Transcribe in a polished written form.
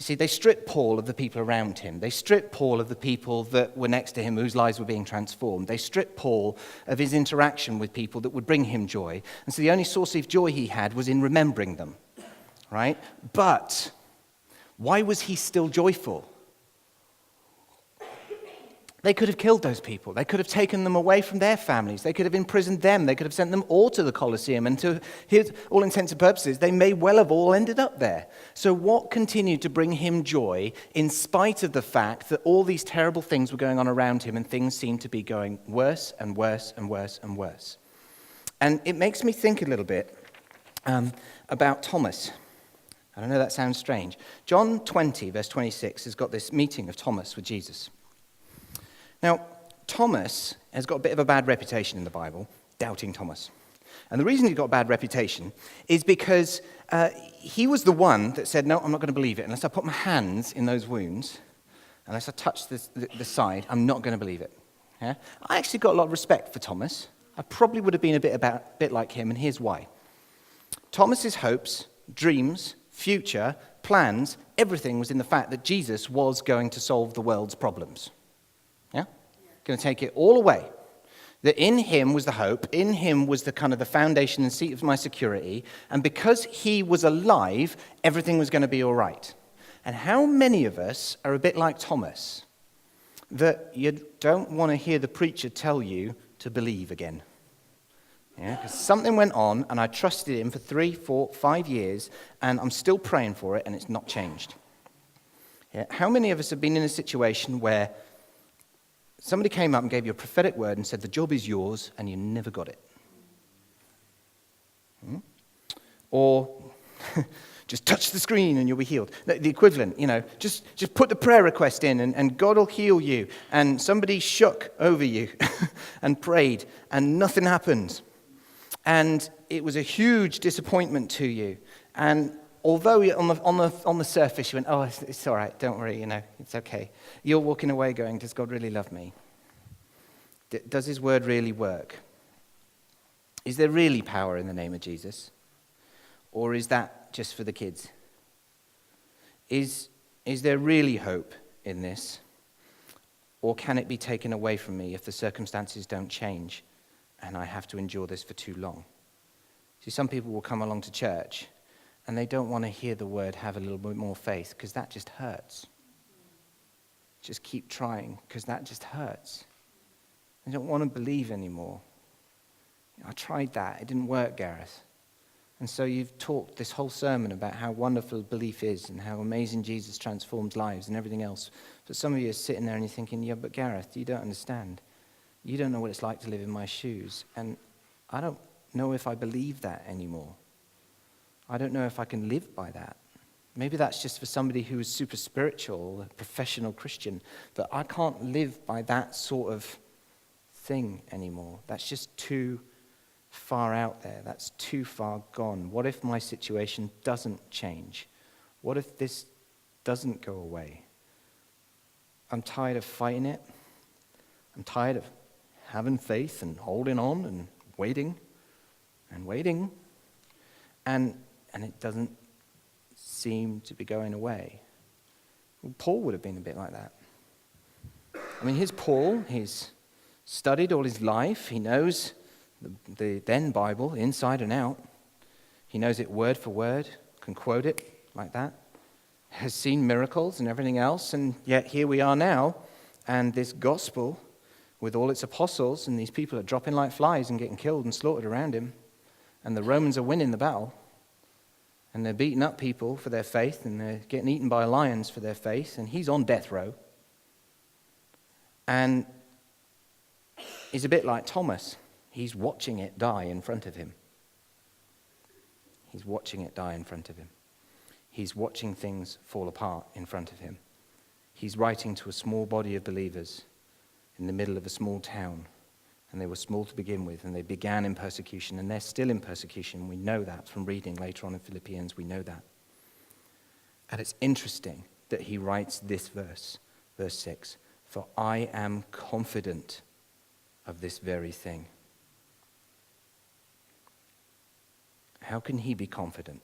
see, they stripped Paul of the people around him. They stripped Paul of the people that were next to him whose lives were being transformed. They stripped Paul of his interaction with people that would bring him joy. And so the only source of joy he had was in remembering them, right? But why was he still joyful? They could have killed those people. They could have taken them away from their families. They could have imprisoned them. They could have sent them all to the Colosseum. And to his, all intents and purposes, they may well have all ended up there. So what continued to bring him joy in spite of the fact that all these terrible things were going on around him and things seemed to be going worse and worse and worse and worse? And it makes me think a little bit about Thomas. I know that sounds strange. John 20, verse 26, has got this meeting of Thomas with Jesus. Now, Thomas has got a bit of a bad reputation in the Bible, doubting Thomas. And the reason he got a bad reputation is because he was the one that said, no, I'm not going to believe it. Unless I put my hands in those wounds, unless I touch the side, I'm not going to believe it. Yeah? I actually got a lot of respect for Thomas. I probably would have been a bit like him, and here's why. Thomas's hopes, dreams, future, plans, everything was in the fact that Jesus was going to solve the world's problems. Yeah? Going to take it all away. That in him was the hope, in him was the kind of the foundation and seat of my security, and because he was alive, everything was going to be all right. And how many of us are a bit like Thomas, that you don't want to hear the preacher tell you to believe again? Yeah, because something went on, and I trusted him for 3, 4, 5 years, and I'm still praying for it, and it's not changed. Yeah, how many of us have been in a situation where somebody came up and gave you a prophetic word and said, the job is yours, and you never got it? Or just touch the screen and you'll be healed. The equivalent, just put the prayer request in and God will heal you. And somebody shook over you and prayed and nothing happened. And it was a huge disappointment to you. And although on the surface you went, oh, it's all right, don't worry, it's okay. You're walking away going, does God really love me? Does his word really work? Is there really power in the name of Jesus? Or is that just for the kids? Is there really hope in this? Or can it be taken away from me if the circumstances don't change and I have to endure this for too long? See, some people will come along to church and they don't want to hear the word, have a little bit more faith, because that just hurts. Just keep trying, because that just hurts. They don't want to believe anymore. I tried that. It didn't work, Gareth. And so you've talked this whole sermon about how wonderful belief is and how amazing Jesus transforms lives and everything else. But some of you are sitting there and you're thinking, yeah, but Gareth, you don't understand. You don't know what it's like to live in my shoes. And I don't know if I believe that anymore. I don't know if I can live by that. Maybe that's just for somebody who is super spiritual, a professional Christian, but I can't live by that sort of thing anymore. That's just too far out there. That's too far gone. What if my situation doesn't change? What if this doesn't go away? I'm tired of fighting it. I'm tired of having faith and holding on and waiting and waiting. And it doesn't seem to be going away. Well, Paul would have been a bit like that. I mean, here's Paul. He's studied all his life. He knows the then Bible inside and out. He knows it word for word, can quote it like that, has seen miracles and everything else, and yet here we are now, and this gospel with all its apostles, and these people are dropping like flies and getting killed and slaughtered around him, and the Romans are winning the battle. And they're beating up people for their faith, and they're getting eaten by lions for their faith, and he's on death row. And he's a bit like Thomas. He's watching it die in front of him. He's watching it die in front of him. He's watching things fall apart in front of him. He's writing to a small body of believers in the middle of a small town. And they were small to begin with, and they began in persecution, and they're still in persecution. We know that from reading later on in Philippians, we know that. And it's interesting that he writes this verse 6, for I am confident of this very thing. How can he be confident?